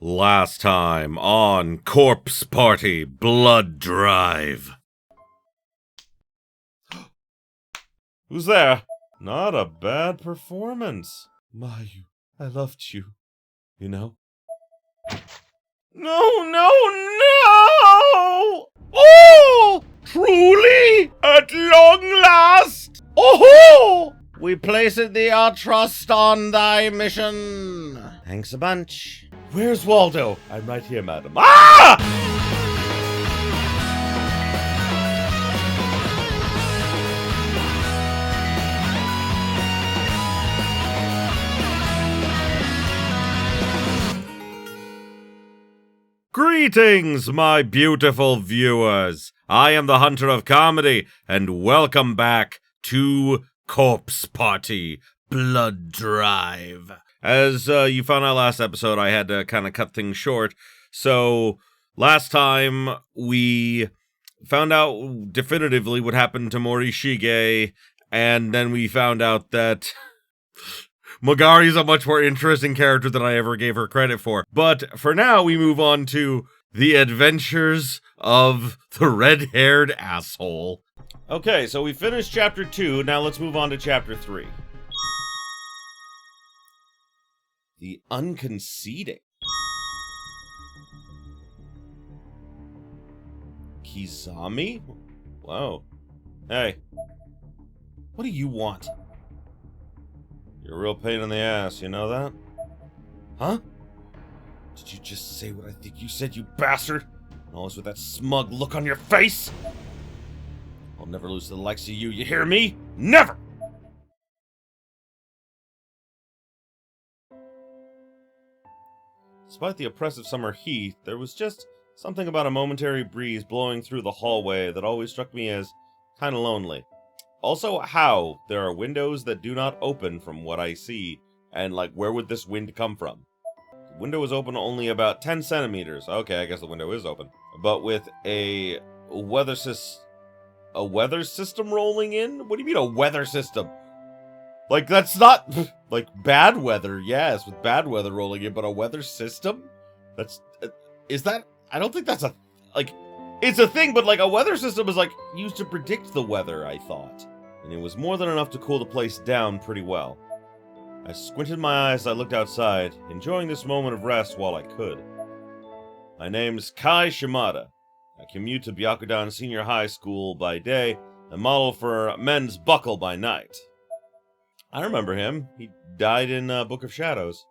Last time on Corpse Party Blood Drive. Who's there? Not a bad performance. Mayu, I loved you. You know? No, no, no! Oh! Truly? At long last? Oh! We place thee our trust on thy mission. Thanks a bunch. Where's Waldo? I'm right here, madam. Ah! Greetings, my beautiful viewers. I am the Hunter of Comedy, and welcome back to Corpse Party Blood Drive. As you found out last episode, I had to kind of cut things short. So, last time we found out definitively what happened to Morishige, and then we found out that Magari's a much more interesting character than I ever gave her credit for. But for now, we move on to the adventures of the red-haired asshole. Okay, so we finished chapter 2. Now let's move on to chapter 3. The unconceding. Kizami? Whoa. Hey. What do you want? You're a real pain in the ass, you know that? Huh? Did you just say what I think you said, you bastard? And always with that smug look on your face? I'll never lose to the likes of you, you hear me? Never! Despite the oppressive summer heat, there was just something about a momentary breeze blowing through the hallway that always struck me as kinda lonely. Also, how there are windows that do not open from what I see, and like, where would this wind come from? The window is open only about 10 centimeters. Okay, I guess the window is open. But with a weather system rolling in? What do you mean a weather system? Like, that's not, like, bad weather, yes, with bad weather rolling in, but a weather system? That's, is that, I don't think that's a, like, it's a thing, but, like, a weather system is, like, used to predict the weather, I thought. And it was more than enough to cool the place down pretty well. I squinted my eyes as I looked outside, enjoying this moment of rest while I could. My name's Kai Shimada. I commute to Byakudan Senior High School by day and model for Men's Buckle by night. I remember him. He died in Book of Shadows.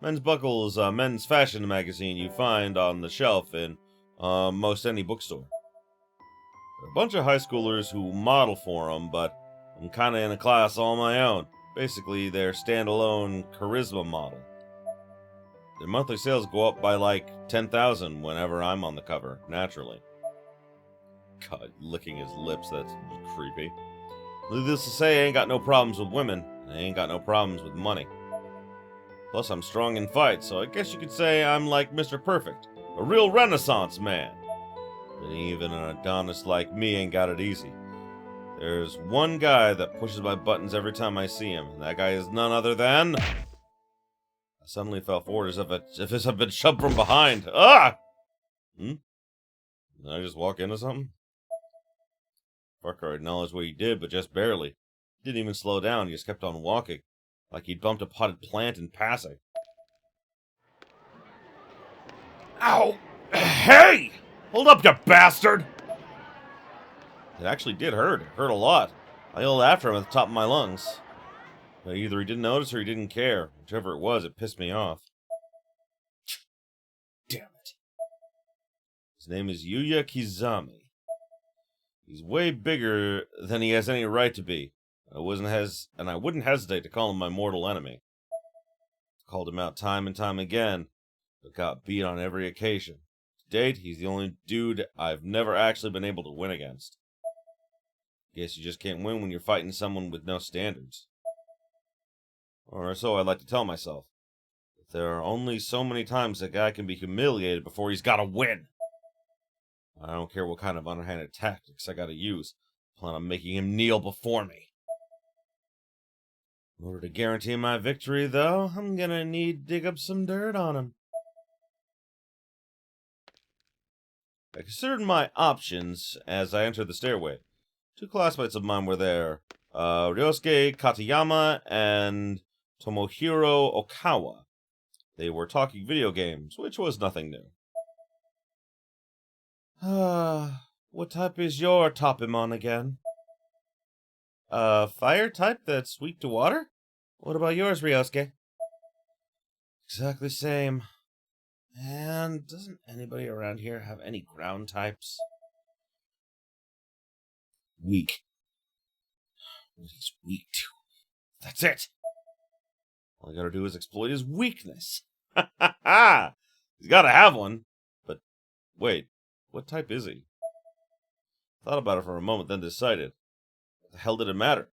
Men's Buckle is a men's fashion magazine you find on the shelf in most any bookstore. There are a bunch of high schoolers who model for them, but I'm kinda in a class all my own. Basically, their standalone charisma model. Their monthly sales go up by like 10,000 whenever I'm on the cover, naturally. God, licking his lips, that's creepy. Needless to say, I ain't got no problems with women, and I ain't got no problems with money. Plus, I'm strong in fights, so I guess you could say I'm like Mr. Perfect, a real Renaissance man. But even an Adonis like me ain't got it easy. There's one guy that pushes my buttons every time I see him, and that guy is none other than... I suddenly fell forward as if I'd been shoved from behind. Ah! Did I just walk into something? Fucker acknowledged what he did, but just barely. He didn't even slow down, he just kept on walking, like he'd bumped a potted plant in passing. Ow! Hey! Hold up, you bastard! It actually did hurt. It hurt a lot. I yelled after him at the top of my lungs. But either he didn't notice or he didn't care. Whichever it was, it pissed me off. Damn it. His name is Yuya Kizami. He's way bigger than he has any right to be. I wouldn't hesitate to call him my mortal enemy. I've called him out time and time again, but got beat on every occasion. To date, he's the only dude I've never actually been able to win against. Guess you just can't win when you're fighting someone with no standards. Or so I like to tell myself. But there are only so many times a guy can be humiliated before he's gotta win. I don't care what kind of underhanded tactics I gotta use. I plan on making him kneel before me. In order to guarantee my victory, though, I'm gonna need to dig up some dirt on him. I considered my options as I entered the stairway. 2 classmates of mine were there, Ryosuke Katayama and Tomohiro Okawa. They were talking video games, which was nothing new. What type is your Topimon again? Fire type that's weak to water? What about yours, Ryosuke? Exactly same. And doesn't anybody around here have any ground types? Weak. He's weak too. That's it. All I gotta do is exploit his weakness. Ha ha ha! He's gotta have one. But wait, what type is he? Thought about it for a moment, then decided. What the hell did it matter?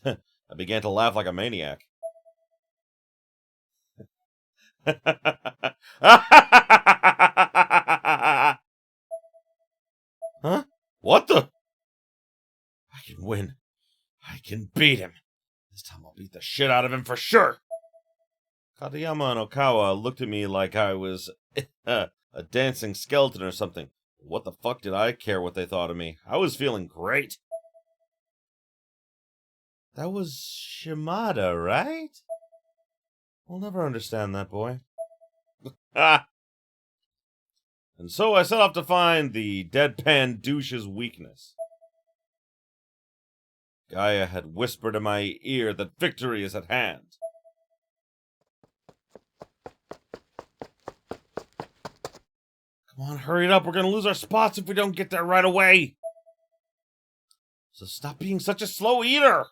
I began to laugh like a maniac. Huh? What the? I can win. I can beat him. This time I'll beat the shit out of him for sure. Katayama and Okawa looked at me like I was a dancing skeleton or something. What the fuck did I care what they thought of me? I was feeling great. That was Shimada, right? We'll never understand that boy. Ah! And so I set off to find the deadpan douche's weakness. Gaia had whispered in my ear that victory is at hand. Come on, hurry it up. We're going to lose our spots if we don't get there right away. So stop being such a slow eater.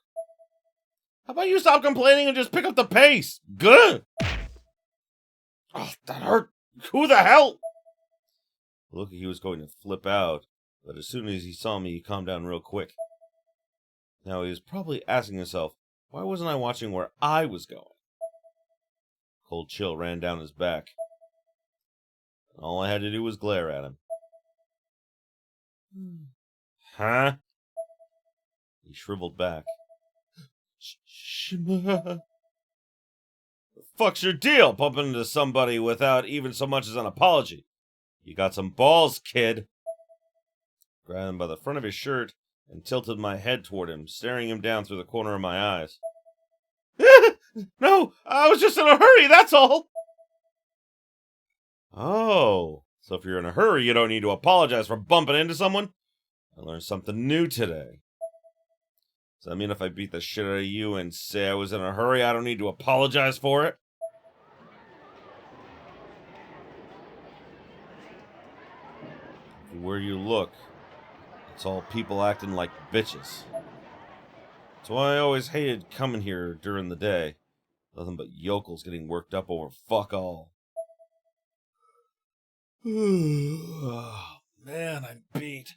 How about you stop complaining and just pick up the pace? Good. Oh, that hurt. Who the hell? Looked like he was going to flip out, but as soon as he saw me, he calmed down real quick. Now he was probably asking himself, why wasn't I watching where I was going? Cold chill ran down his back. All I had to do was glare at him. Huh? He shriveled back. Shimada. The fuck's your deal, bumping into somebody without even so much as an apology? You got some balls, kid. Grabbed him by the front of his shirt and tilted my head toward him, staring him down through the corner of my eyes. No, I was just in a hurry, that's all. Oh, so if you're in a hurry, you don't need to apologize for bumping into someone? I learned something new today. Does that mean if I beat the shit out of you and say I was in a hurry, I don't need to apologize for it? Where you look, it's all people acting like bitches. That's why I always hated coming here during the day. Nothing but yokels getting worked up over fuck all. Oh, man, I'm beat.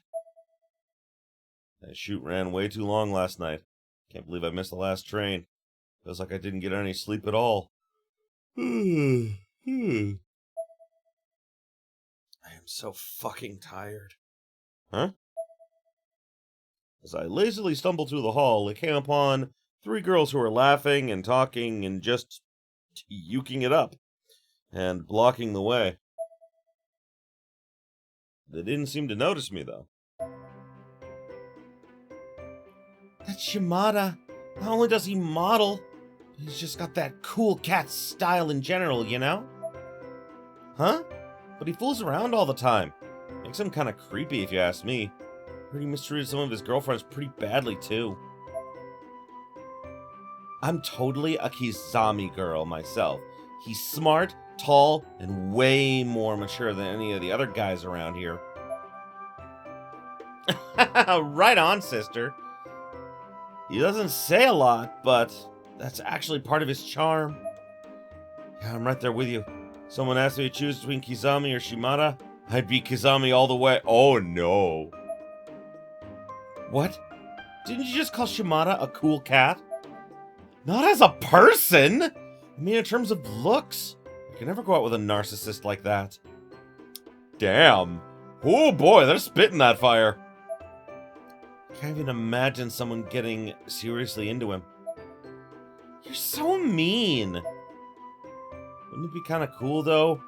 That shoot ran way too long last night. Can't believe I missed the last train. Feels like I didn't get any sleep at all. I am so fucking tired. Huh? As I lazily stumbled through the hall, I came upon 3 girls who were laughing and talking and just yuking it up and blocking the way. They didn't seem to notice me, though. That's Shimada. Not only does he model, but he's just got that cool cat style in general, you know? Huh? But he fools around all the time. Makes him kind of creepy, if you ask me. Heard he mistreated some of his girlfriends pretty badly, too. I'm totally a Kizami girl myself. He's smart, tall, and way more mature than any of the other guys around here. Right on, sister. He doesn't say a lot, but that's actually part of his charm. Yeah, I'm right there with you. Someone asked me to choose between Kizami or Shimada, I'd be Kizami all the way. Oh no. What? Didn't you just call Shimada a cool cat? Not as a person! I mean, in terms of looks. You can never go out with a narcissist like that. Damn. Oh boy, they're spitting that fire. I can't even imagine someone getting seriously into him. You're so mean. Wouldn't it be kind of cool, though,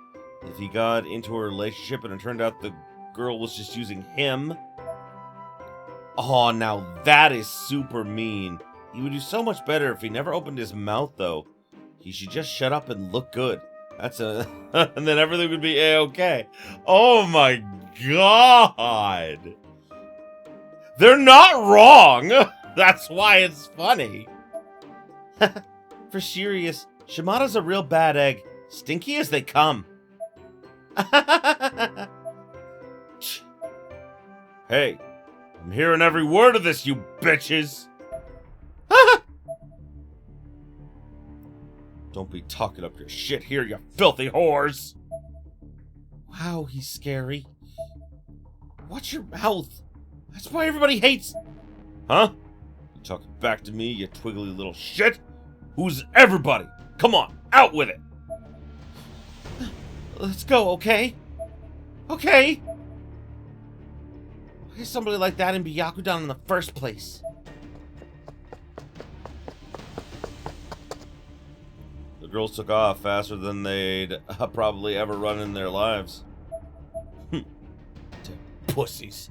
if he got into a relationship and it turned out the girl was just using him. Oh, now that is super mean. He would do so much better if he never opened his mouth, though. He should just shut up and look good. That's a... and then everything would be A-okay. Oh my god! They're not wrong! That's why it's funny. For serious, Shimada's a real bad egg. Stinky as they come. Hey, I'm hearing every word of this, you bitches! Don't be talking up your shit here, you filthy whores! Wow, he's scary. Watch your mouth. That's why everybody hates... Huh? You talking back to me, you twiggly little shit? Who's everybody? Come on, out with it! Let's go, okay? Okay? Why is somebody like that in Byakudan in the first place? The girls took off faster than they'd probably ever run in their lives. Damn pussies.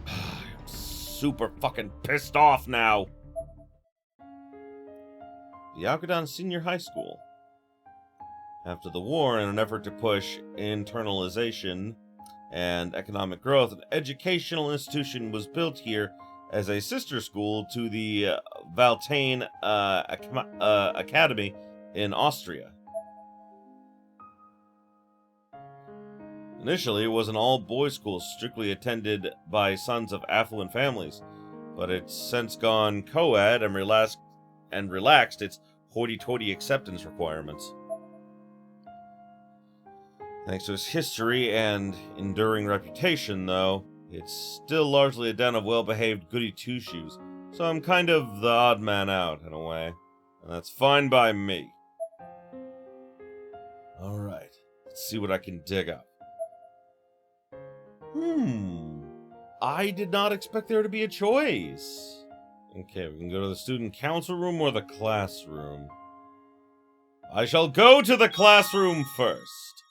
I'm super fucking pissed off now. Byakudan Senior High School. After the war, in an effort to push internalization and economic growth, an educational institution was built here as a sister school to the Valtane Academy in Austria. Initially, it was an all-boys school strictly attended by sons of affluent families, but it's since gone co-ed and relaxed its hoity-toity acceptance requirements. Thanks to its history and enduring reputation, though, it's still largely a den of well-behaved goody two-shoes, so I'm kind of the odd man out, in a way. And that's fine by me. Alright, let's see what I can dig up. I did not expect there to be a choice. Okay, we can go to the student council room or the classroom. I shall go to the classroom first.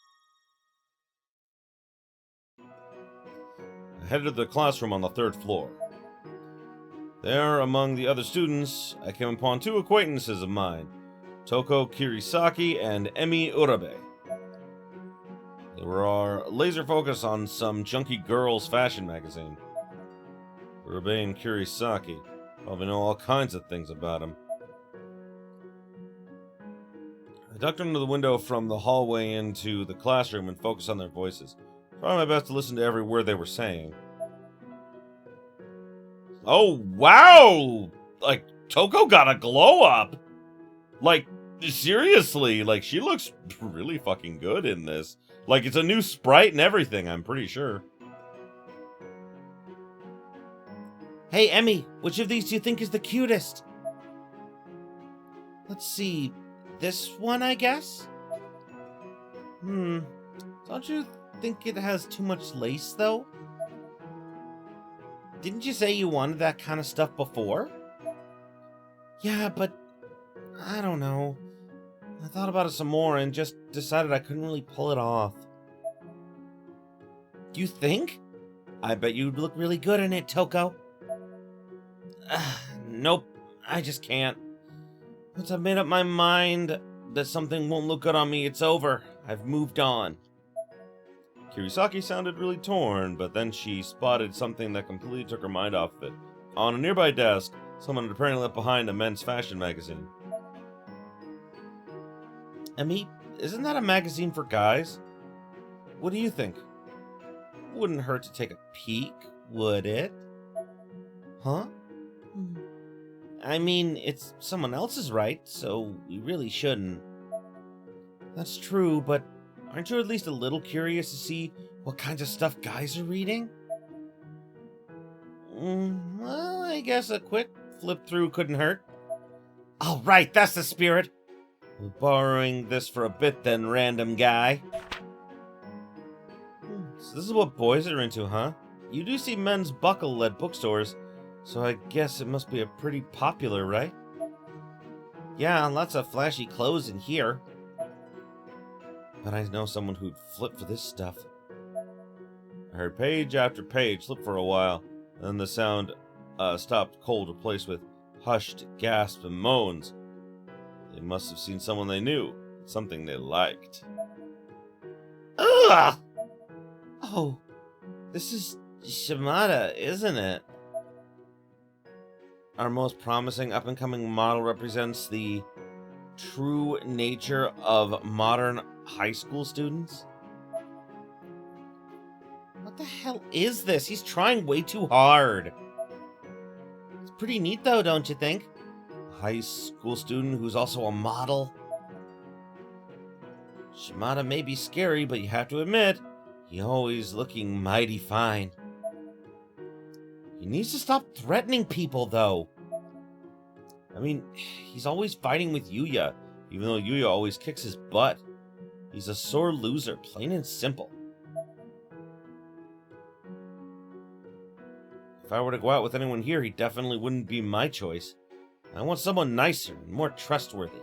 I headed to the classroom on the 3rd floor. There, among the other students, I came upon 2 acquaintances of mine, Toko Kirisaki and Emi Urabe. They were laser focused on some junky girls' fashion magazine. Urabe and Kirisaki probably know all kinds of things about him. I ducked under the window from the hallway into the classroom and focused on their voices. Tried my best to listen to every word they were saying. Oh, wow! Like, Toko got a glow up! Like, seriously, like, she looks really fucking good in this. Like, it's a new sprite and everything, I'm pretty sure. Hey, Emmy, which of these do you think is the cutest? Let's see, this one, I guess? Don't you think it has too much lace, though? Didn't you say you wanted that kind of stuff before? Yeah, but I don't know. I thought about it some more and just decided I couldn't really pull it off. You think? I bet you'd look really good in it, Toko. Nope, I just can't. Once I've made up my mind that something won't look good on me, it's over. I've moved on. Kirisaki sounded really torn, but then she spotted something that completely took her mind off of it. On a nearby desk, someone had apparently left behind a men's fashion magazine. Emi, isn't that a magazine for guys? What do you think? Wouldn't hurt to take a peek, would it? Huh? I mean, it's someone else's right, so we really shouldn't. That's true, but aren't you at least a little curious to see what kinds of stuff guys are reading? Well, I guess a quick flip through couldn't hurt. All right, that's the spirit. We're borrowing this for a bit then, random guy. So this is what boys are into, huh? You do see men's buckle at bookstores, so I guess it must be a pretty popular, right? Yeah, lots of flashy clothes in here. But I know someone who'd flip for this stuff. I heard page after page slip for a while, then the sound stopped cold, replaced with hushed gasps and moans. They must have seen someone they knew, something they liked. Ugh! Oh, this is Shimada, isn't it? Our most promising up-and-coming model represents the true nature of modern high school students. What the hell is this? He's trying way too hard. It's pretty neat though, don't you think? A high school student who's also a model. Shimada may be scary, but you have to admit, he's always looking mighty fine. He needs to stop threatening people, though. I mean, he's always fighting with Yuya, even though Yuya always kicks his butt. He's a sore loser, plain and simple. If I were to go out with anyone here, he definitely wouldn't be my choice. I want someone nicer and more trustworthy.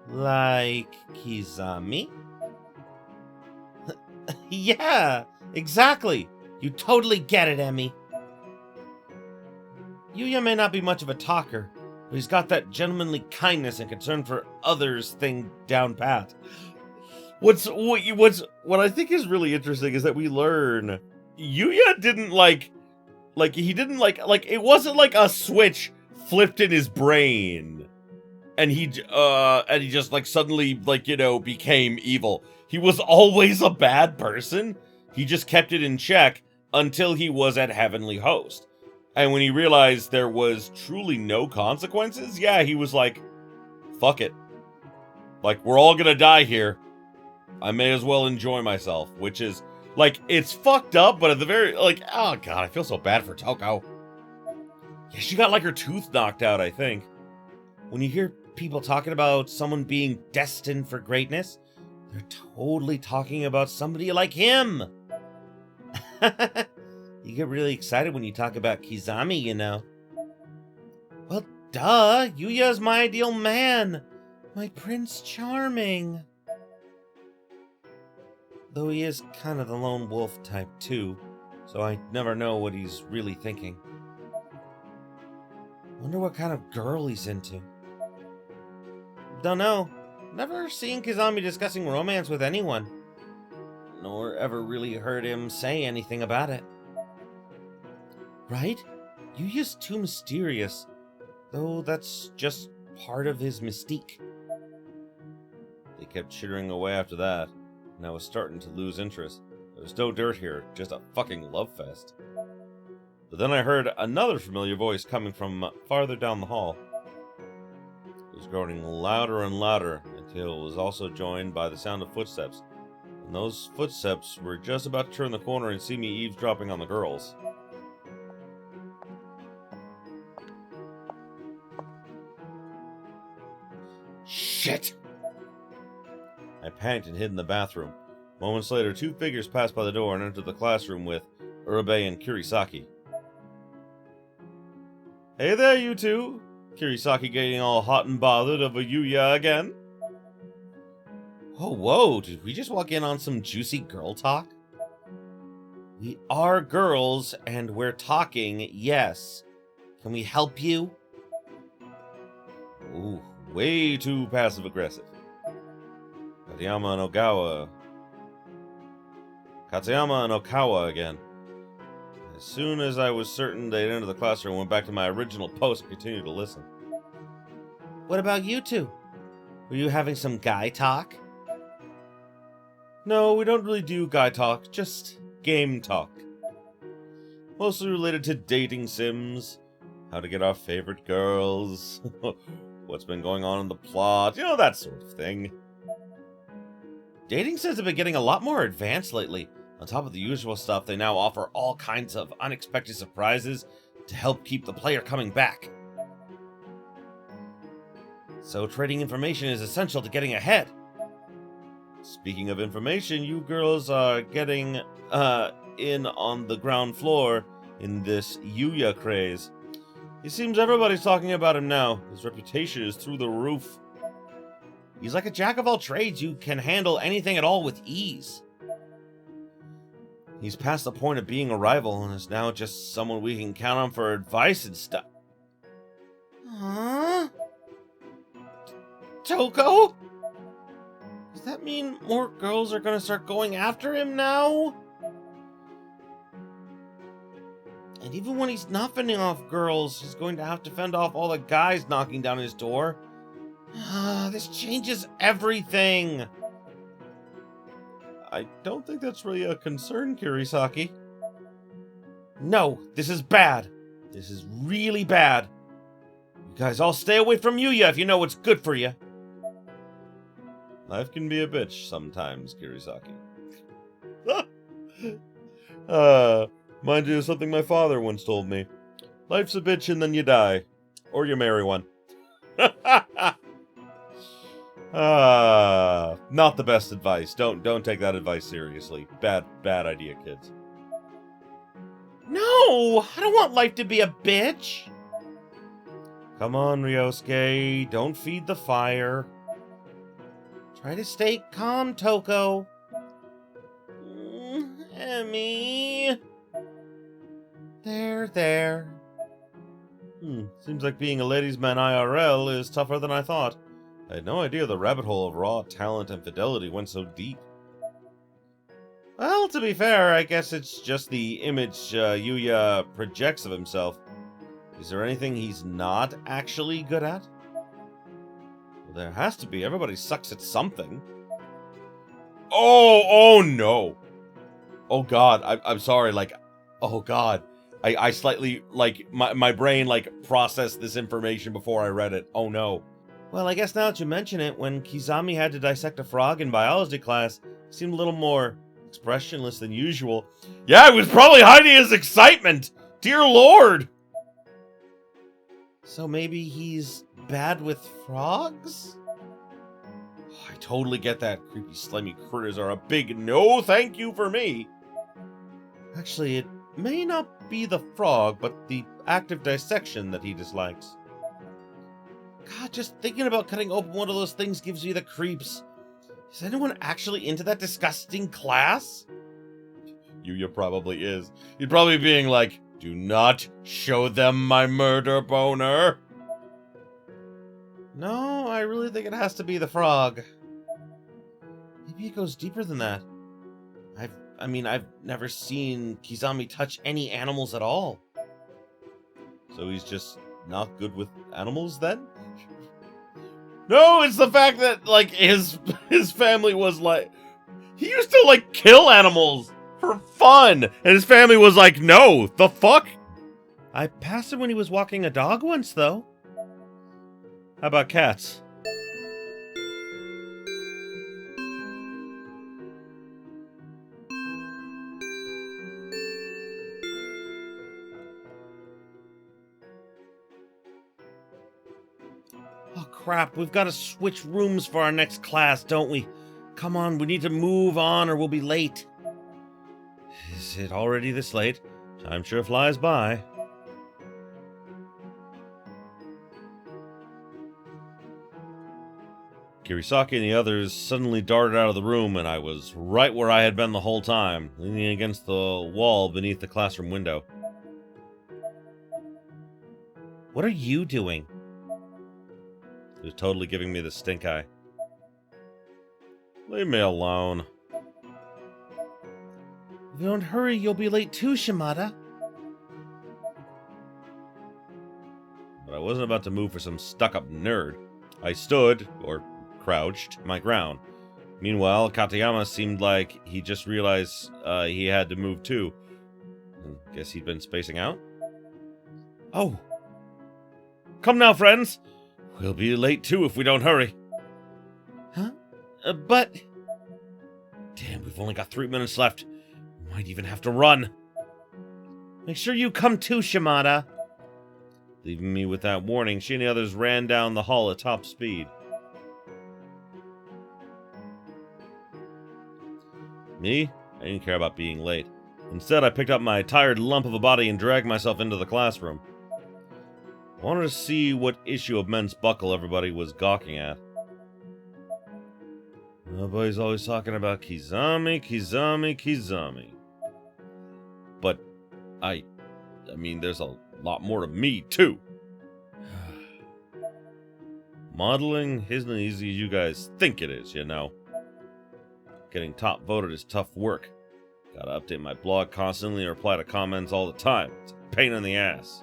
Like Kizami? Yeah, exactly. You totally get it, Emmy. Yuya may not be much of a talker, but he's got that gentlemanly kindness and concern for others thing down pat. What I think is really interesting is that we learn Yuya didn't it wasn't like a switch flipped in his brain and he just like suddenly became evil. He was always a bad person. He just kept it in check until he was at Heavenly Host. And when he realized there was truly no consequences, yeah, he was like, fuck it. Like, we're all gonna die here. I may as well enjoy myself, which is, like, it's fucked up, but at the very, oh god, I feel so bad for Toko. Yeah, she got, like, her tooth knocked out, I think. When you hear people talking about someone being destined for greatness, they're totally talking about somebody like him. You get really excited when you talk about Kizami, you know. Well, duh, Yuya's my ideal man. My Prince Charming. Though he is kind of the lone wolf type too, so I never know what he's really thinking. Wonder what kind of girl he's into. Don't know. Never seen Kizami discussing romance with anyone. Nor ever really heard him say anything about it. Right? Yuya's too mysterious, though that's just part of his mystique. They kept chittering away after that, and I was starting to lose interest. There was no dirt here, just a fucking love fest. But then I heard another familiar voice coming from farther down the hall. It was growing louder and louder until it was also joined by the sound of footsteps. And those footsteps were just about to turn the corner and see me eavesdropping on the girls. Shit! I panicked and hid in the bathroom. Moments later, two figures passed by the door and entered the classroom with Urabe and Kurisaki. Hey there, you two! Kurisaki getting all hot and bothered over Yuya again. Oh, whoa, did we just walk in on some juicy girl talk? We are girls, and we're talking, yes. Can we help you? Ooh, way too passive-aggressive. Katsuyama and Okawa again. As soon as I was certain they'd enter the classroom, I went back to my original post and continued to listen. What about you two? Were you having some guy talk? No, we don't really do guy talk, just game talk. Mostly related to dating sims, how to get our favorite girls, what's been going on in the plot, you know, that sort of thing. Dating sims have been getting a lot more advanced lately. On top of the usual stuff, they now offer all kinds of unexpected surprises to help keep the player coming back. So trading information is essential to getting ahead. Speaking of information, you girls are getting in on the ground floor in this Yuya craze. It seems everybody's talking about him now. His reputation is through the roof. He's like a jack of all trades. You can handle anything at all with ease. He's past the point of being a rival and is now just someone we can count on for advice and stuff. Huh? Toko? Does that mean more girls are gonna start going after him now? And even when he's not fending off girls, he's going to have to fend off all the guys knocking down his door. This changes everything. I don't think that's really a concern, Kirisaki. No, this is bad. This is really bad. You guys all stay away from Yuya if you know what's good for you. Life can be a bitch sometimes, Kirisaki. Mind you of something my father once told me. Life's a bitch and then you die. Or you marry one. Not the best advice. Don't take that advice seriously. Bad idea, kids. No! I don't want life to be a bitch! Come on, Ryosuke. Don't feed the fire. Try to stay calm, Toko. Emmy. There. Seems like being a ladies' man IRL is tougher than I thought. I had no idea the rabbit hole of raw talent and fidelity went so deep. Well, to be fair, I guess it's just the image Yuya projects of himself. Is there anything he's not actually good at? Well, there has to be. Everybody sucks at something. Oh no. Oh god, I'm sorry, like, oh god. I slightly, like, my brain, like, processed this information before I read it. Oh no. Well, I guess now that you mention it, when Kizami had to dissect a frog in biology class, he seemed a little more expressionless than usual. Yeah, he was probably hiding his excitement! Dear Lord! So maybe he's bad with frogs? Oh, I totally get that. Creepy, slimy critters are a big no thank you for me. Actually, it may not be the frog, but the active dissection that he dislikes. God, just thinking about cutting open one of those things gives me the creeps. Is anyone actually into that disgusting class? Yuya probably is. He'd probably be being like, do not show them my murder boner. No, I really think it has to be the frog. Maybe it goes deeper than that. I've never seen Kizami touch any animals at all. So he's just not good with animals then? No, it's the fact that, like, his family was like, he used to, like, kill animals for fun, and his family was like, no, the fuck? I passed him when he was walking a dog once, though. How about cats? Oh, crap. We've got to switch rooms for our next class, don't we? Come on, we need to move on or we'll be late. Is it already this late? Time sure flies by. Kirisaki and the others suddenly darted out of the room, and I was right where I had been the whole time, leaning against the wall beneath the classroom window. What are you doing? He was totally giving me the stink eye. Leave me alone. If you don't hurry, you'll be late too, Shimada. But I wasn't about to move for some stuck-up nerd. I stood, or crouched, my ground. Meanwhile, Katayama seemed like he just realized he had to move too. Guess he'd been spacing out? Oh. Come now, friends. We'll be late too if we don't hurry. Huh? But... Damn, we've only got 3 minutes left. We might even have to run. Make sure you come too, Shimada. Leaving me with that warning, she and the others ran down the hall at top speed. Me? I didn't care about being late. Instead, I picked up my tired lump of a body and dragged myself into the classroom. I wanted to see what issue of Men's Buckle everybody was gawking at. Nobody's always talking about Kizami. I mean, there's a lot more to me, too. Modeling isn't as easy as you guys think it is, you know. Getting top voted is tough work. Gotta update my blog constantly and reply to comments all the time. It's a pain in the ass.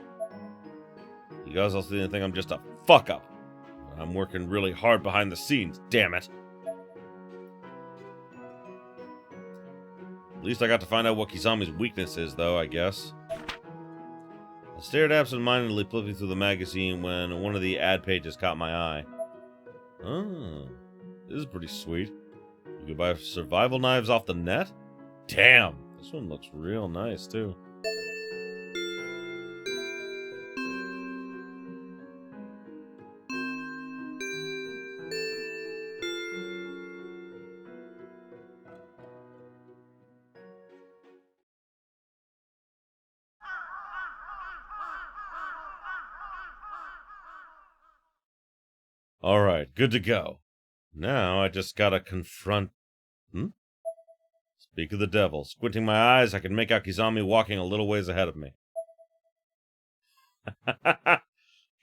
You guys also didn't think I'm just a fuck-up. I'm working really hard behind the scenes, damn it. At least I got to find out what Kizami's weakness is, though, I guess. I stared absent-mindedly flipping through the magazine when one of the ad pages caught my eye. Oh, this is pretty sweet. You can buy survival knives off the net? Damn, this one looks real nice, too. Alright, good to go. Now I just gotta confront... Speak of the devil. Squinting my eyes, I can make out Kizami walking a little ways ahead of me.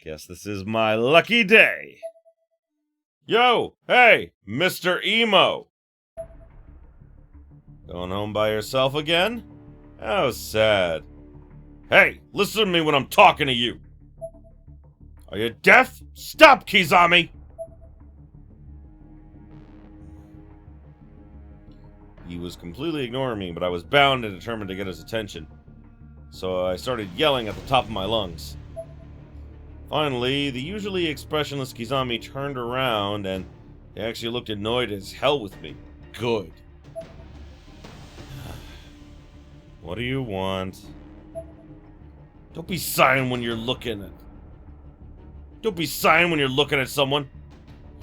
Guess this is my lucky day. Yo! Hey! Mr. Emo! Going home by yourself again? How sad. Hey! Listen to me when I'm talking to you! Are you deaf? Stop, Kizami! He was completely ignoring me, but I was bound and determined to get his attention. So I started yelling at the top of my lungs. Finally, the usually expressionless Kizami turned around and he actually looked annoyed as hell with me. Good. What do you want? Don't be sighing when you're looking at... Don't be sighing when you're looking at someone.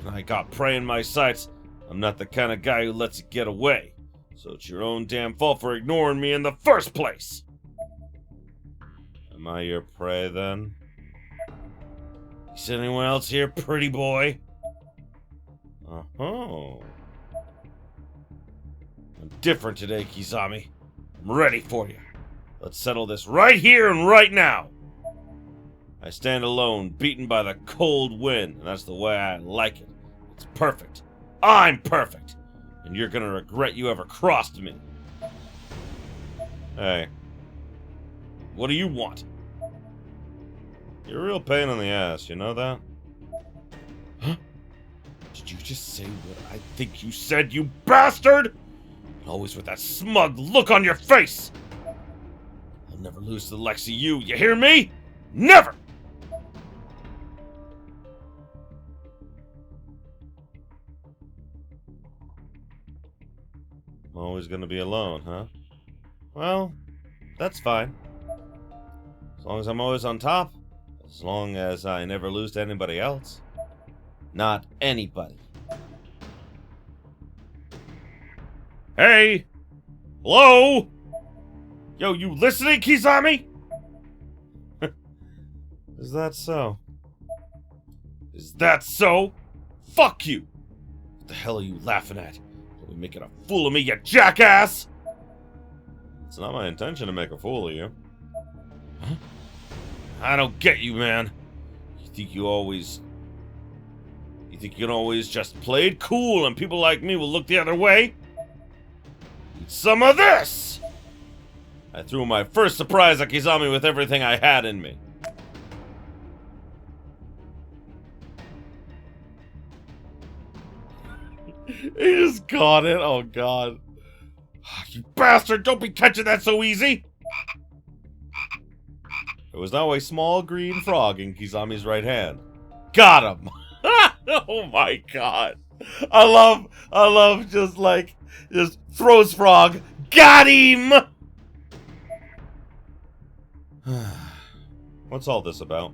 I got prey in my sights. I'm not the kind of guy who lets it get away. So it's your own damn fault for ignoring me in the first place. Am I your prey then? Is anyone else here, pretty boy? Oh. I'm different today, Kizami. I'm ready for you. Let's settle this right here and right now. I stand alone, beaten by the cold wind, and that's the way I like it. It's perfect. I'm perfect. And you're gonna regret you ever crossed me. Hey. What do you want? You're a real pain in the ass, you know that? Huh? Did you just say what I think you said, you bastard? Always with that smug look on your face! I'll never lose to the likes of you, you hear me? Never! I'm always gonna be alone, huh? Well, that's fine. As long as I'm always on top. As long as I never lose to anybody else. Not anybody. Hey! Hello? Yo, you listening, Kizami? Is that so? Is that so? Fuck you! What the hell are you laughing at? You're making a fool of me, you jackass! It's not my intention to make a fool of you. Huh? I don't get you, man. You think you can always just play it cool and people like me will look the other way? Eat some of this! I threw my first surprise at Kizami with everything I had in me. He just caught it. Oh, God. You bastard! Don't be catching that so easy! There was now a small green frog in Kizami's right hand. Got him! Oh my God. I love just throws frog. Got him! What's all this about?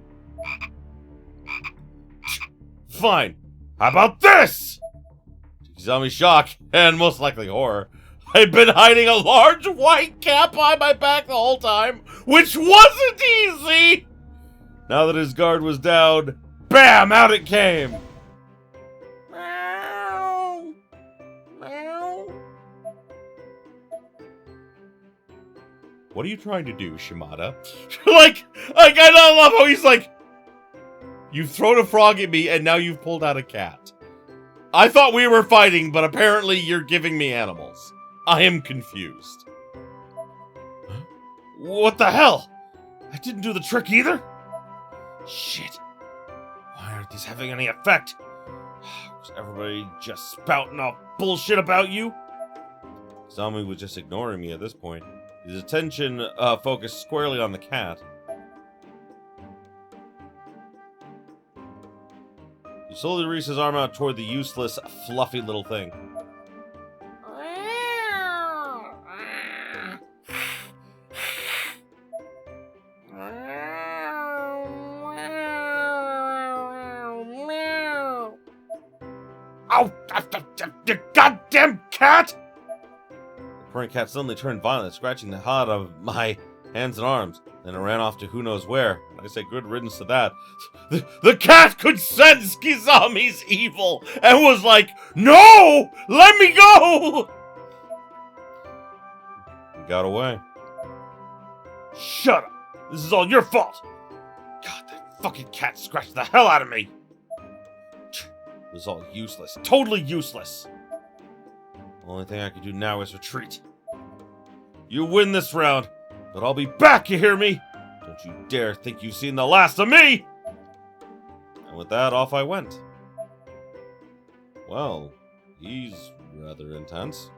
Fine. How about this? To Kizami's shock, and most likely horror, I'd been hiding a large white cat behind my back the whole time, which wasn't easy! Now that his guard was down, bam! Out it came! Meow! Meow! What are you trying to do, Shimada? like, I don't love how he's like, you've thrown a frog at me and now you've pulled out a cat. I thought we were fighting, but apparently you're giving me animals. I am confused. What the hell? I didn't do the trick either? Shit. Why aren't these having any effect? Was everybody just spouting off bullshit about you? Zombie was just ignoring me at this point. His attention focused squarely on the cat. He slowly reached his arm out toward the useless, fluffy little thing. Oh, you goddamn cat! The purring cat suddenly turned violent, scratching the hell out of my hands and arms. Then it ran off to who knows where. I say good riddance to that. The cat could sense Kizami's evil and was like, no! Let me go! He got away. Shut up! This is all your fault! God, that fucking cat scratched the hell out of me! It was all useless. Totally useless! The only thing I can do now is retreat. You win this round, but I'll be back, you hear me? Don't you dare think you've seen the last of me! And with that, off I went. Well, he's rather intense.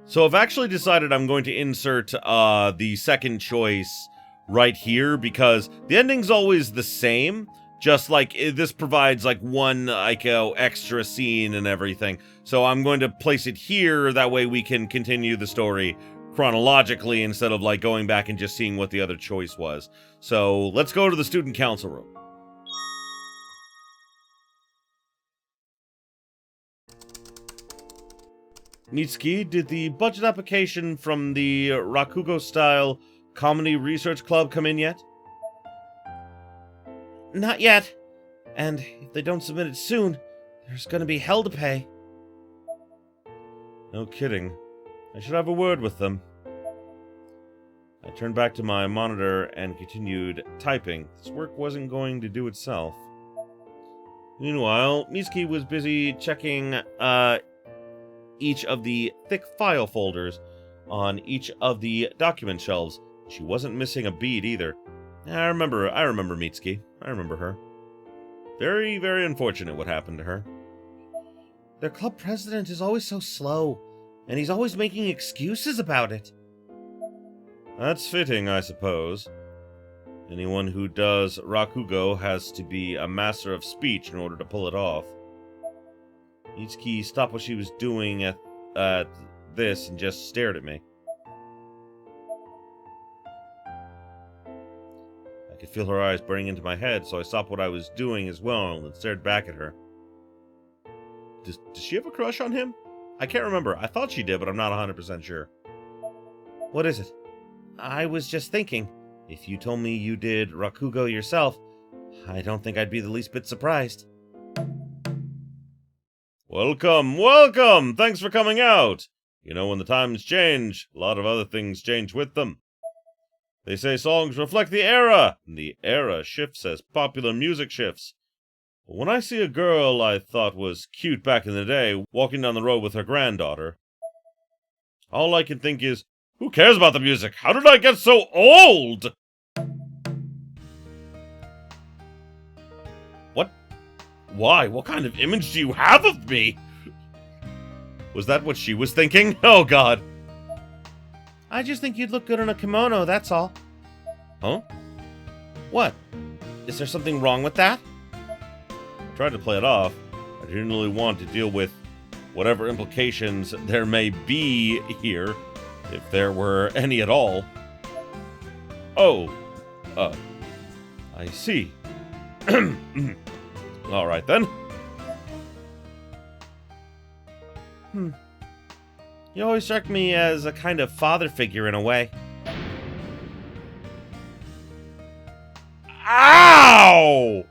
So I've actually decided I'm going to insert the second choice right here, because the ending's always the same. Just like, this provides like one extra scene and everything. So I'm going to place it here, that way we can continue the story chronologically instead of like going back and just seeing what the other choice was. So let's go to the student council room. Mitsuki, did the budget application from the Rakugo-style Comedy Research Club come in yet? Not yet. And if they don't submit it soon, there's gonna be hell to pay. No kidding. I should have a word with them. I turned back to my monitor and continued typing. This work wasn't going to do itself. Meanwhile, Mitsuki was busy checking each of the thick file folders on each of the document shelves. She wasn't missing a beat either. I remember Mitsuki. I remember her. Very, very unfortunate what happened to her. Their club president is always so slow, and he's always making excuses about it. That's fitting, I suppose. Anyone who does Rakugo has to be a master of speech in order to pull it off. Mitsuki stopped what she was doing at this and just stared at me. I could feel her eyes burning into my head, so I stopped what I was doing as well and stared back at her. Does she have a crush on him? I can't remember. I thought she did, but I'm not 100% sure. What is it? I was just thinking, if you told me you did Rakugo yourself, I don't think I'd be the least bit surprised. Welcome, welcome! Thanks for coming out! You know, when the times change, a lot of other things change with them. They say songs reflect the era, and the era shifts as popular music shifts. But when I see a girl I thought was cute back in the day walking down the road with her granddaughter, all I can think is, who cares about the music? How did I get so old? What? Why? What kind of image do you have of me? Was that what she was thinking? Oh, God. I just think you'd look good in a kimono, that's all. Huh? What? Is there something wrong with that? I tried to play it off. I didn't really want to deal with whatever implications there may be here, if there were any at all. Oh. I see. All right, then. You always struck me as a kind of father figure in a way. Ow!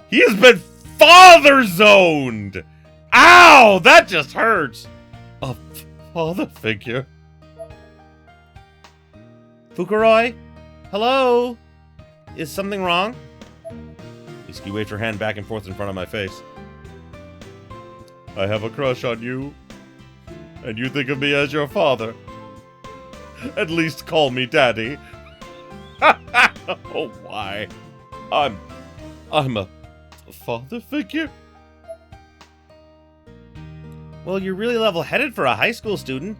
He has been father-zoned! Ow! That just hurts! A father figure? Fukuroi? Hello? Is something wrong? Mitsuki waved her hand back and forth in front of my face. I have a crush on you. And you think of me as your father. At least call me Daddy. Oh, why? I'm a father figure? Well, you're really level-headed for a high school student.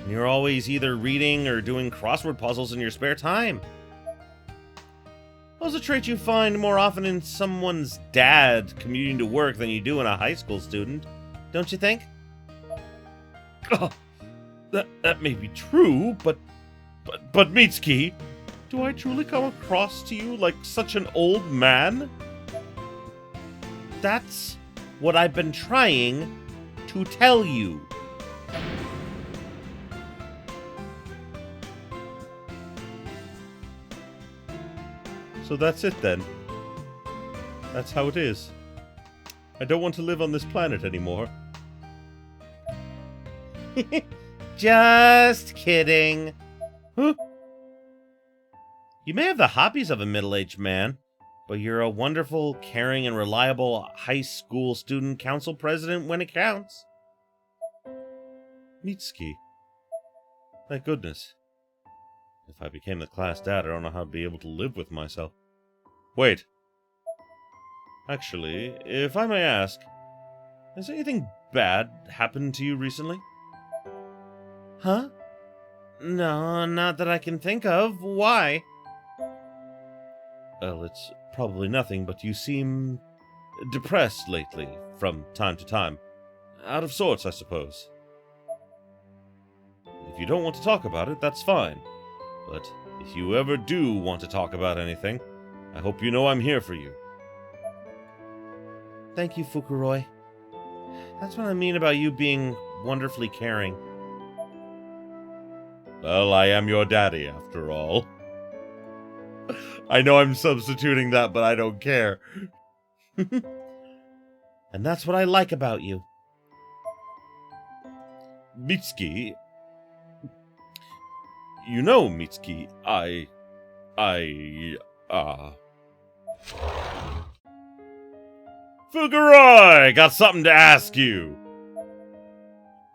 You're always either reading or doing crossword puzzles in your spare time. Those are traits you find more often in someone's dad commuting to work than you do in a high school student, don't you think? Oh, that may be true, but Mitsuki, do I truly come across to you like such an old man? That's what I've been trying to tell you. So that's it then. That's how it is. I don't want to live on this planet anymore. Just kidding. Huh? You may have the hobbies of a middle-aged man, but you're a wonderful, caring, and reliable high school student council president when it counts. Mitsuki. Thank goodness. If I became the class dad, I don't know how I'd be able to live with myself. Wait. Actually, if I may ask, has anything bad happened to you recently? Huh? No, not that I can think of. Why? Well, it's probably nothing, but you seem depressed lately, from time to time. Out of sorts, I suppose. If you don't want to talk about it, that's fine. But if you ever do want to talk about anything, I hope you know I'm here for you. Thank you, Fukuroi. That's what I mean about you being wonderfully caring. Well, I am your daddy, after all. I know I'm substituting that, but I don't care. And that's what I like about you. Mitsuki. You know, Mitsuki, Fukuroi! Got something to ask you!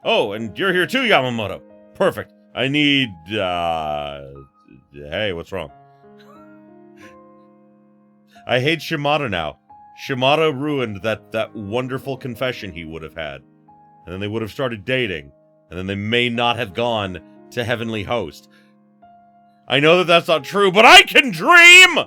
Oh, and you're here too, Yamamoto. Perfect. I need, hey, what's wrong? I hate Shimada now. Shimada ruined that wonderful confession he would have had. And then they would have started dating. And then they may not have gone to Heavenly Host. I know that that's not true, but I can dream!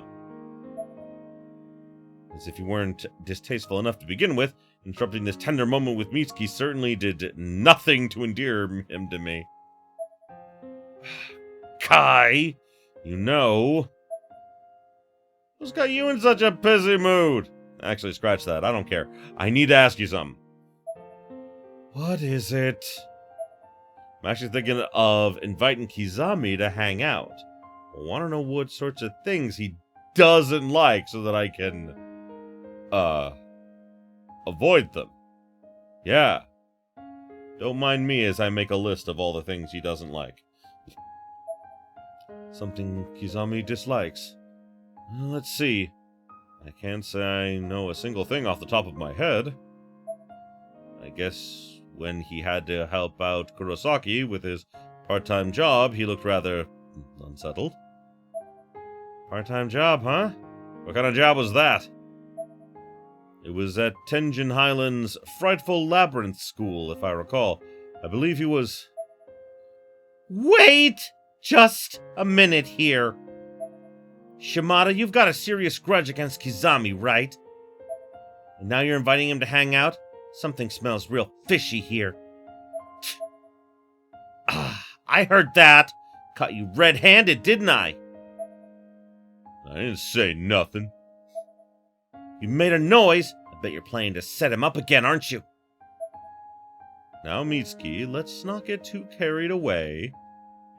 As if you weren't distasteful enough to begin with, interrupting this tender moment with Mitsuki certainly did nothing to endear him to me. Kai, you know... What's got you in such a pissy mood? Actually, scratch that. I don't care. I need to ask you something. What is it? I'm actually thinking of inviting Kizami to hang out. I want to know what sorts of things he doesn't like so that I can, avoid them. Yeah. Don't mind me as I make a list of all the things he doesn't like. Something Kizami dislikes. Let's see. I can't say I know a single thing off the top of my head. I guess when he had to help out Kurosaki with his part-time job, he looked rather unsettled. Part-time job, huh? What kind of job was that? It was at Tenjin Highland's Frightful Labyrinth School, if I recall. I believe he was... Wait! Just a minute here. Shimada, you've got a serious grudge against Kizami, right? And now you're inviting him to hang out? Something smells real fishy here. I heard that. Caught you red-handed, didn't I? I didn't say nothing. You made a noise. I bet you're planning to set him up again, aren't you? Now, Mitsuki, let's not get too carried away.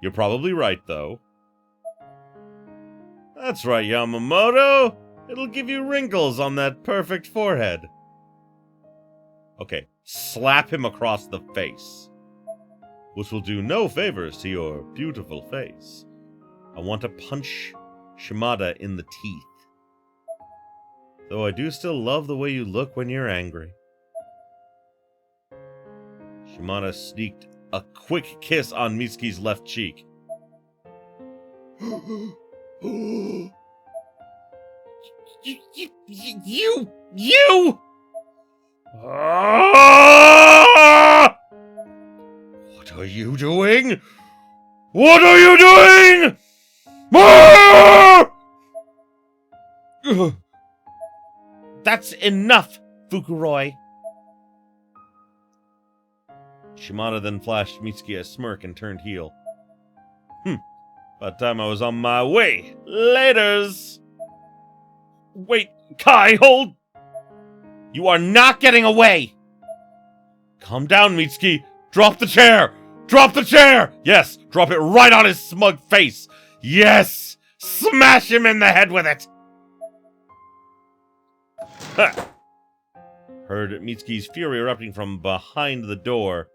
You're probably right, though. That's right, Yamamoto. It'll give you wrinkles on that perfect forehead. Okay, slap him across the face. Which will do no favors to your beautiful face. I want to punch Shimada in the teeth. Though I do still love the way you look when you're angry. Shimada sneaked a quick kiss on Mitsuki's left cheek. You! Ah! What are you doing? What are you doing? Ah! That's enough, Fukuroi. Shimada then flashed Mitsuki a smirk and turned heel. By the time I was on my way. Laters! Wait, Kai, hold! You are not getting away! Calm down, Mitsuki. Drop the chair! Drop the chair! Yes, drop it right on his smug face! Yes! Smash him in the head with it! Ha! Heard Mitsuki's fury erupting from behind the door,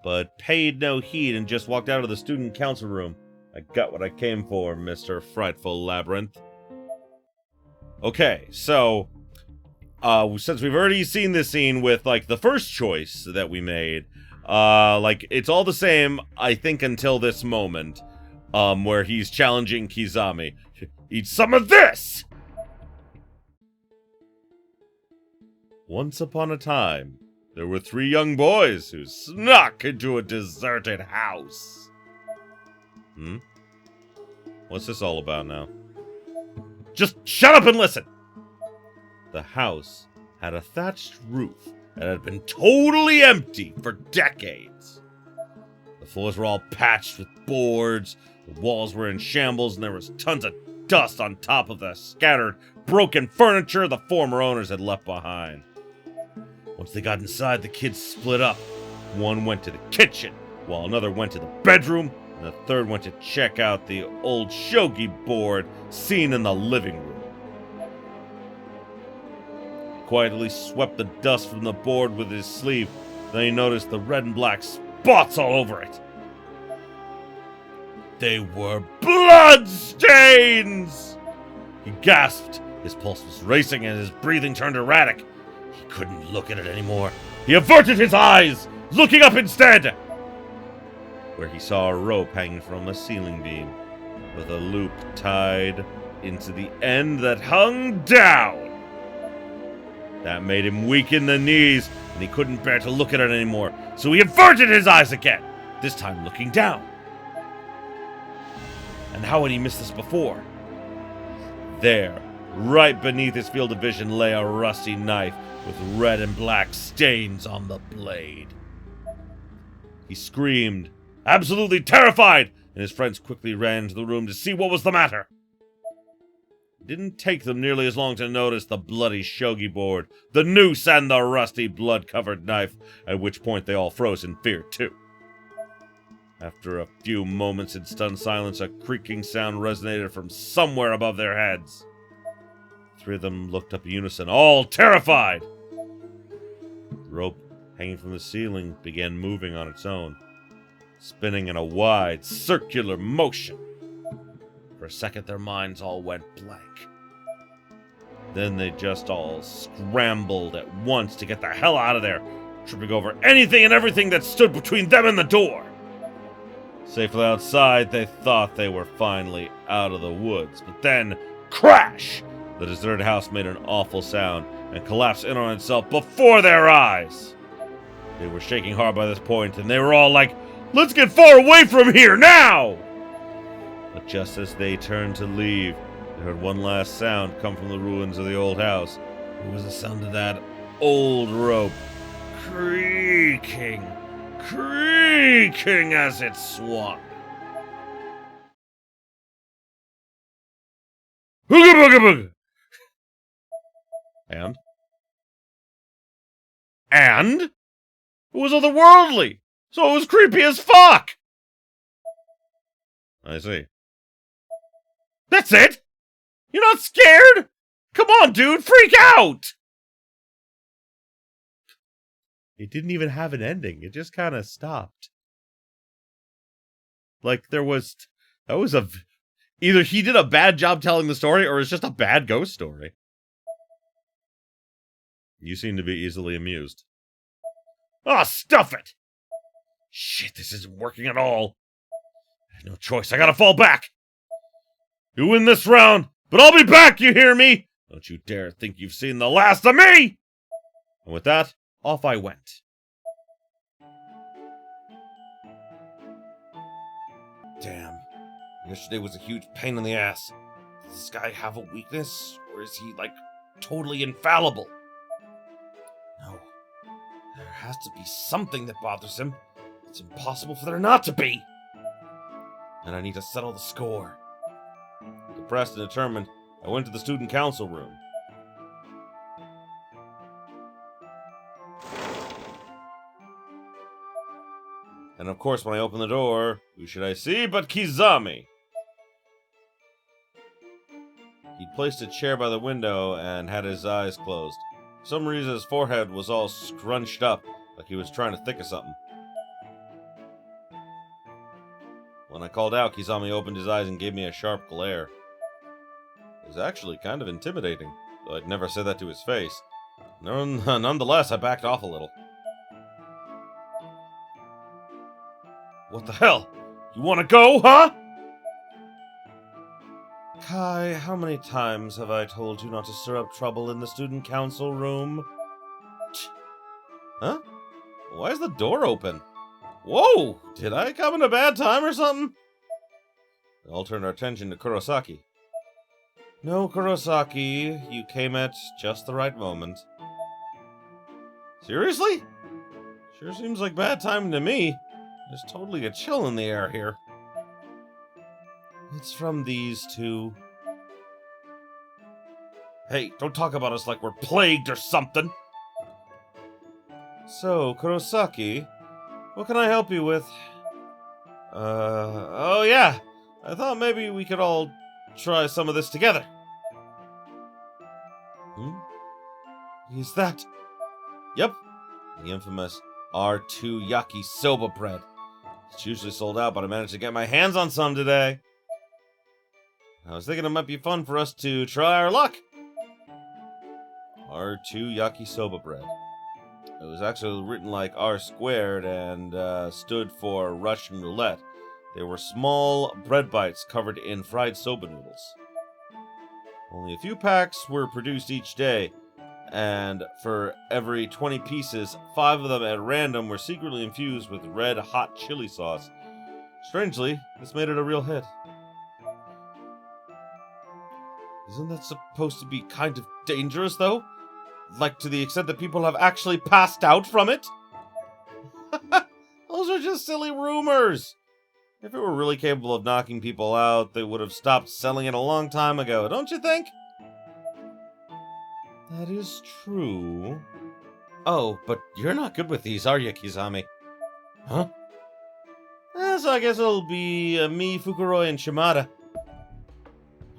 but paid no heed and just walked out of the student council room. I got what I came for, Mr. Frightful Labyrinth. Okay, so, since we've already seen this scene with, like, the first choice that we made, like, it's all the same, I think, until this moment, where he's challenging Kizami. Eat some of this! Once upon a time, there were 3 young boys who snuck into a deserted house. What's this all about now? Just shut up and listen! The house had a thatched roof and had been totally empty for decades. The floors were all patched with boards, the walls were in shambles, and there was tons of dust on top of the scattered, broken furniture the former owners had left behind. Once they got inside, the kids split up. One went to the kitchen, while another went to the bedroom, and the third went to check out the old shogi board seen in the living room. He quietly swept the dust from the board with his sleeve, then he noticed the red and black spots all over it. They were blood stains! He gasped. His pulse was racing and his breathing turned erratic. He couldn't look at it anymore. He averted his eyes, looking up instead, where he saw a rope hanging from a ceiling beam, with a loop tied into the end that hung down. That made him weak in the knees, and he couldn't bear to look at it anymore, so he averted his eyes again, this time looking down. And how had he missed this before? There, right beneath his field of vision, lay a rusty knife with red and black stains on the blade. He screamed, absolutely terrified, and his friends quickly ran into the room to see what was the matter. It didn't take them nearly as long to notice the bloody shogi board, the noose, and the rusty blood-covered knife, at which point they all froze in fear too. After a few moments in stunned silence, a creaking sound resonated from somewhere above their heads. 3 of them looked up in unison, all terrified. The rope hanging from the ceiling began moving on its own, spinning in a wide, circular motion. For a second, their minds all went blank. Then they just all scrambled at once to get the hell out of there, tripping over anything and everything that stood between them and the door. Safely outside, they thought they were finally out of the woods, but then, crash! The deserted house made an awful sound and collapsed in on itself before their eyes. They were shaking hard by this point, and they were all like, "Let's get far away from here now!" But just as they turned to leave, they heard one last sound come from the ruins of the old house. It was the sound of that old rope creaking as it swung. Hooga booga booga! And? It was otherworldly, so it was creepy as fuck! I see. That's it? You're not scared? Come on, dude, freak out! It didn't even have an ending. It just kind of stopped. Like, that was Either he did a bad job telling the story, or it's just a bad ghost story. You seem to be easily amused. Oh, stuff it! Shit, this isn't working at all. I have no choice, I gotta fall back! You win this round, but I'll be back, you hear me? Don't you dare think you've seen the last of me! And with that, off I went. Damn. Yesterday was a huge pain in the ass. Does this guy have a weakness? Or is he, like, totally infallible? No. There has to be something that bothers him. It's impossible for there not to be! And I need to settle the score. Depressed and determined, I went to the student council room. And of course, when I opened the door, who should I see but Kizami? He'd placed a chair by the window and had his eyes closed. For some reason, his forehead was all scrunched up, like he was trying to think of something. When I called out, Kizami opened his eyes and gave me a sharp glare. It was actually kind of intimidating, though I'd never said that to his face. Nonetheless, I backed off a little. What the hell? You want to go, huh? Kai, how many times have I told you not to stir up trouble in the student council room? Huh? Why is the door open? Whoa! Did I come in a bad time or something? We all turned our attention to Kurosaki. No, Kurosaki, you came at just the right moment. Seriously? Sure seems like bad timing to me. There's totally a chill in the air here. It's from these two. Hey, don't talk about us like we're plagued or something. So, Kurosaki, what can I help you with? Oh yeah, I thought maybe we could all try some of this together. Is that? Yep, the infamous R2 Yakisoba bread. It's usually sold out, but I managed to get my hands on some today. I was thinking it might be fun for us to try our luck. R2 Yakisoba bread. It was actually written like R squared and stood for Russian roulette. They were small bread bites covered in fried soba noodles. Only a few packs were produced each day, and for every 20 pieces, 5 of them at random were secretly infused with red hot chili sauce. Strangely, this made it a real hit. Isn't that supposed to be kind of dangerous, though? Like, to the extent that people have actually passed out from it? Those are just silly rumors! If it were really capable of knocking people out, they would have stopped selling it a long time ago, don't you think? That is true. Oh, but you're not good with these, are you, Kizami? Huh? So I guess it'll be me, Fukuroi, and Shimada.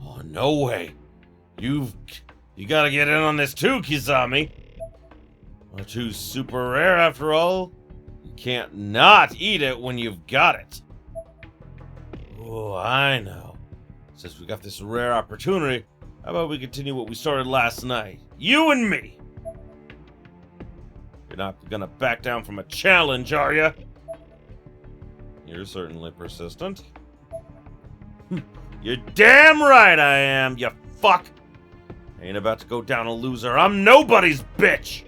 Oh, no way. You gotta get in on this too, Kizami. R2's super rare after all. You can't not eat it when you've got it. Oh, I know. Since we got this rare opportunity, how about we continue what we started last night? You and me! You're not gonna back down from a challenge, are ya? You're certainly persistent. You're damn right I am, you fuck! I ain't about to go down a loser. I'm nobody's bitch!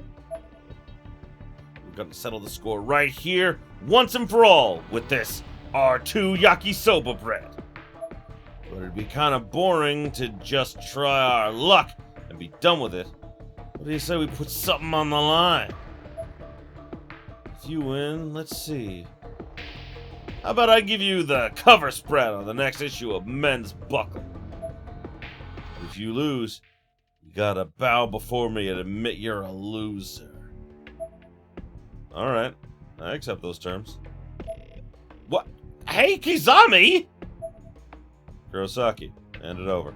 We're gonna settle the score right here, once and for all, with this R2 Yakisoba bread. But it'd be kind of boring to just try our luck and be done with it. What do you say we put something on the line? If you win, let's see. How about I give you the cover spread on the next issue of Men's Buckle? If you lose, you gotta bow before me and admit you're a loser. Alright, I accept those terms. What? Hey, Kizami! Kurosaki, hand it over.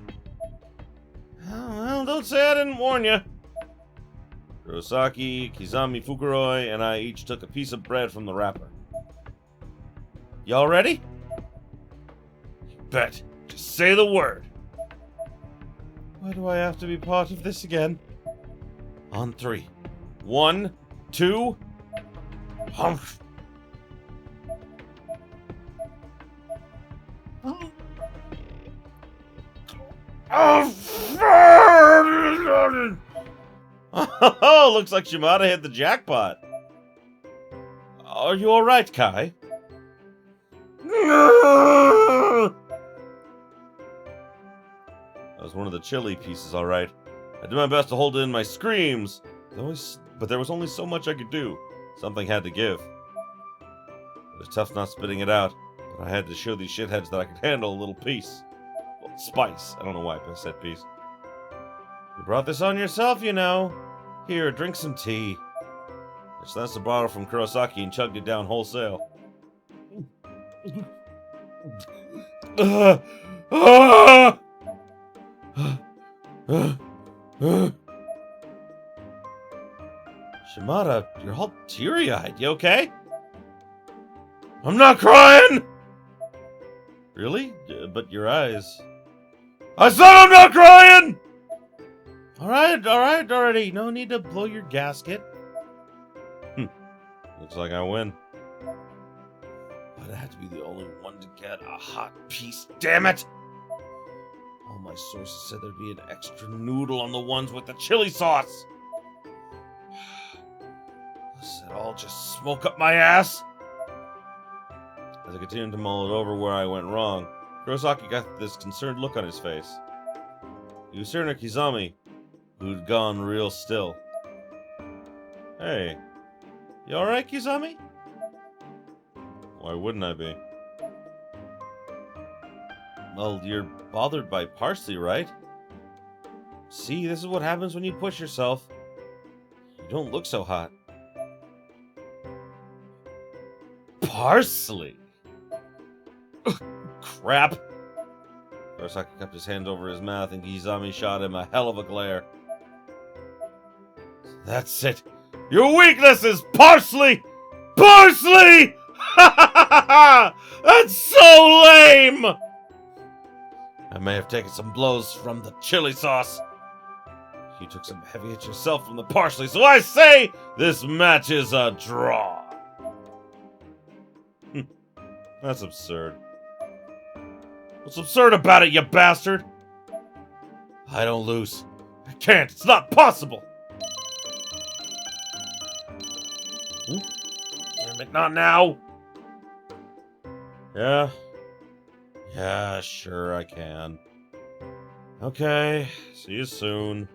Oh, well, don't say I didn't warn you. Kurosaki, Kizami, Fukuroi, and I each took a piece of bread from the wrapper. Y'all ready? You bet. Just Just say the word. Why do I have to be part of this again? On 3. 1, 2. Humph. Oh, looks like Shimada hit the jackpot. Are you alright, Kai? That was one of the chili pieces, alright. I did my best to hold in my screams, but there was only so much I could do. Something had to give. It was tough not spitting it out, but I had to show these shitheads that I could handle a little piece. Well, spice. I don't know why I said piece. You brought this on yourself, you know. Here, drink some tea. I snatched the bottle from Kurosaki and chugged it down wholesale. Shimada, you're all teary-eyed. You okay? I'm not crying! Really? But your eyes... I said I'm not crying! Alright already. No need to blow your gasket. Looks like I win. But I had to be the only one to get a hot piece, damn it! All my sources said there'd be an extra noodle on the ones with the chili sauce. Does it all just smoke up my ass? As I continued to mull it over where I went wrong, Kurosaki got this concerned look on his face. He was staring at Kizami, who'd gone real still. Hey, you alright, Kizami? Why wouldn't I be? Well, you're bothered by parsley, right? See, this is what happens when you push yourself. You don't look so hot. Parsley? Crap. Kurosaki kept his hand over his mouth and Kizami shot him a hell of a glare. That's it. Your weakness is parsley! Parsley! That's so lame! I may have taken some blows from the chili sauce. You took some heavy hits yourself from the parsley, so I say this match is a draw. That's absurd. What's absurd about it, you bastard? I don't lose. I can't. It's not possible. Damn it, not now. Yeah, sure I can. Okay, see you soon.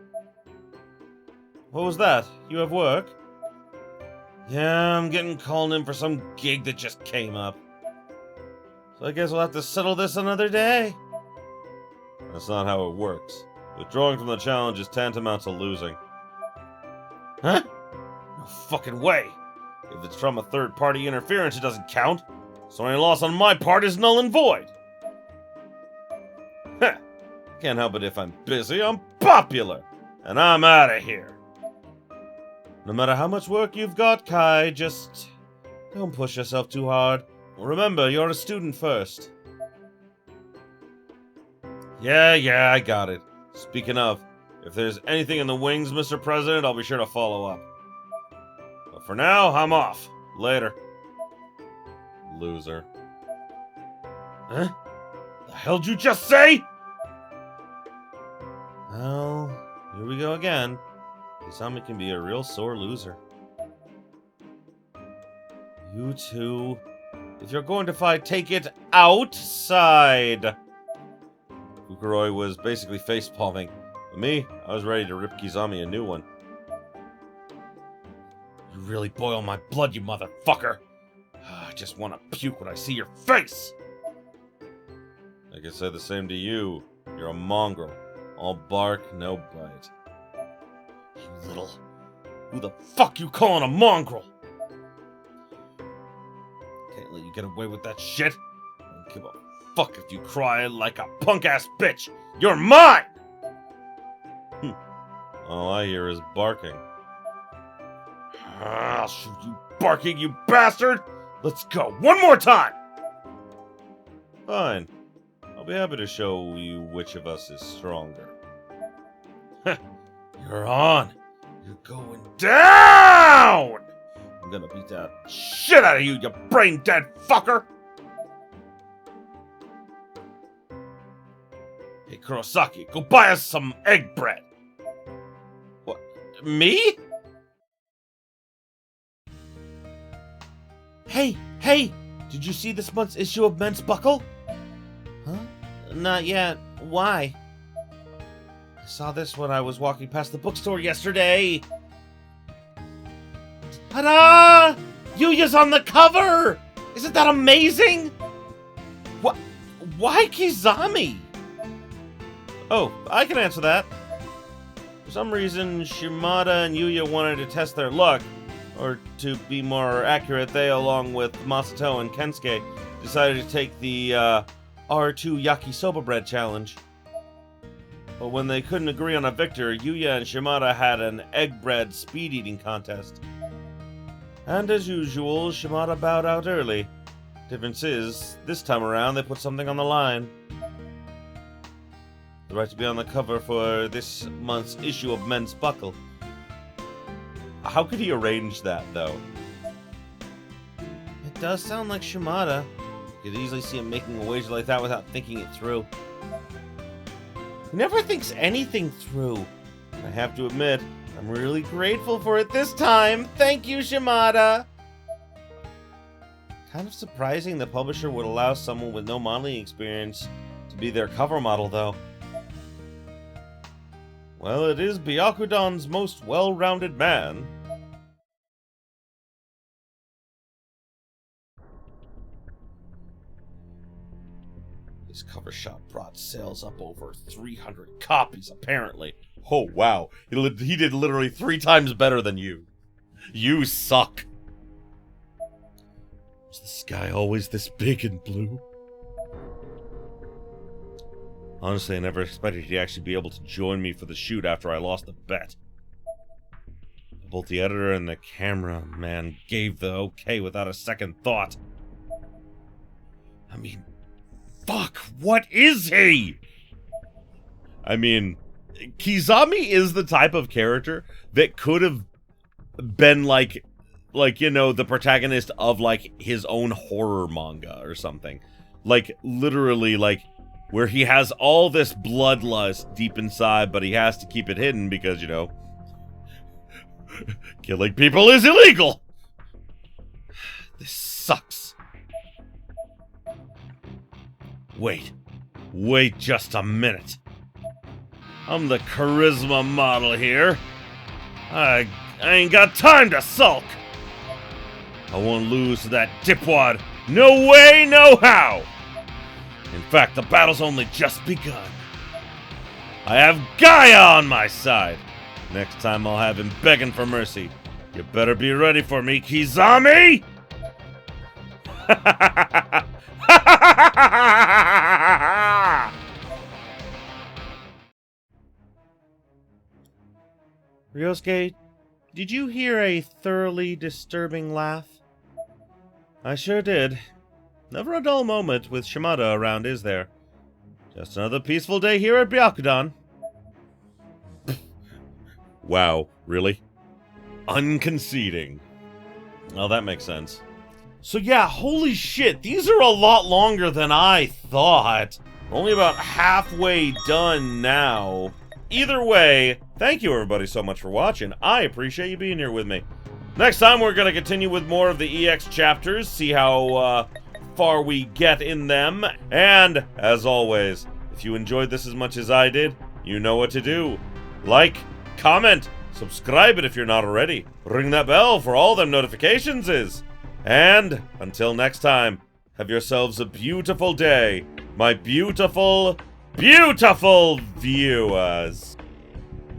What was that? You have work? Yeah, I'm getting called in for some gig that just came up. So I guess we'll have to settle this another day. That's not how it works. Withdrawing from the challenge is tantamount to losing. Huh? No fucking way. If it's from a third-party interference, it doesn't count. So any loss on my part is null and void. Heh. Can't help it if I'm busy. I'm popular. And I'm out of here. No matter how much work you've got, Kai, just don't push yourself too hard. Remember, you're a student first. Yeah, I got it. Speaking of, if there's anything in the wings, Mr. President, I'll be sure to follow up. But for now, I'm off. Later. Loser. Huh? The hell'd you just say? Well, here we go again. Kizami can be a real sore loser. You two... If you're going to fight, take it outside! Fukuroi was basically face-palming. But me, I was ready to rip Kizami a new one. You really boil my blood, you motherfucker! I just want to puke when I see your face! I can say the same to you. You're a mongrel. All bark, no bite. You little... Who the fuck you calling a mongrel? Can't let you get away with that shit. I don't give a fuck if you cry like a punk-ass bitch. You're mine! All I hear is barking. I'll shoot you barking, you bastard! Let's go one more time! Fine. I'll I'll be happy to show you which of us is stronger. You're on. You're going down! I'm gonna beat that shit out of you, you brain-dead fucker! Hey, Kurosaki, go buy us some egg bread! What? Me? Hey! Did you see this month's issue of Men's Buckle? Huh? Not yet. Why? I saw this when I was walking past the bookstore yesterday. Ta-da! Yuya's on the cover! Isn't that amazing? What? Why Kizami? Oh, I can answer that. For some reason, Shimada and Yuya wanted to test their luck. Or to be more accurate, they, along with Masato and Kensuke, decided to take the R2 Yakisoba Bread Challenge. But when they couldn't agree on a victor, Yuya and Shimada had an egg bread speed eating contest. And as usual, Shimada bowed out early. Difference is, this time around they put something on the line. The right to be on the cover for this month's issue of Men's Buckle. How could he arrange that, though? It does sound like Shimada. You could easily see him making a wager like that without thinking it through. He never thinks anything through. I have to admit, I'm really grateful for it this time. Thank you, Shimada! Kind of surprising the publisher would allow someone with no modeling experience to be their cover model, though. Well, it is Byakudan's most well-rounded man. This cover shop brought sales up over 300 copies, apparently. Oh, wow. He did literally 3 times better than you. You suck. Was the sky always this big and blue? Honestly, I never expected he'd actually be able to join me for the shoot after I lost the bet. Both the editor and the cameraman gave the okay without a second thought. I mean, fuck, what is he? I mean, Kizami is the type of character that could have been like, you know, the protagonist of, like, his own horror manga or something. Like, literally, like, where he has all this bloodlust deep inside, but he has to keep it hidden because, you know, killing people is illegal! This sucks. Wait just a minute. I'm the charisma model here. I ain't got time to sulk. I won't lose to that dipwad. No way, no how. In fact, the battle's only just begun. I have Gaia on my side. Next time I'll have him begging for mercy. You better be ready for me, Kizami! Ryosuke, did you hear a thoroughly disturbing laugh? I sure did. Never a dull moment with Shimada around, is there? Just another peaceful day here at Byakudan. Wow, really? Unconceding. Well, that makes sense. So yeah, holy shit, these are a lot longer than I thought. We're only about halfway done now. Either way, thank you everybody so much for watching. I appreciate you being here with me. Next time we're going to continue with more of the EX chapters, see how far we get in them. And, as always, if you enjoyed this as much as I did, you know what to do. Like, comment, subscribe it if you're not already. Ring that bell for all them notifications is. And, until next time, have yourselves a beautiful day, my beautiful, beautiful viewers.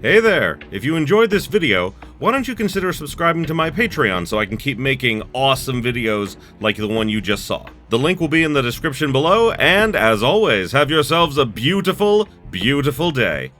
Hey there, if you enjoyed this video, why don't you consider subscribing to my Patreon so I can keep making awesome videos like the one you just saw. The link will be in the description below, and as always, have yourselves a beautiful, beautiful day.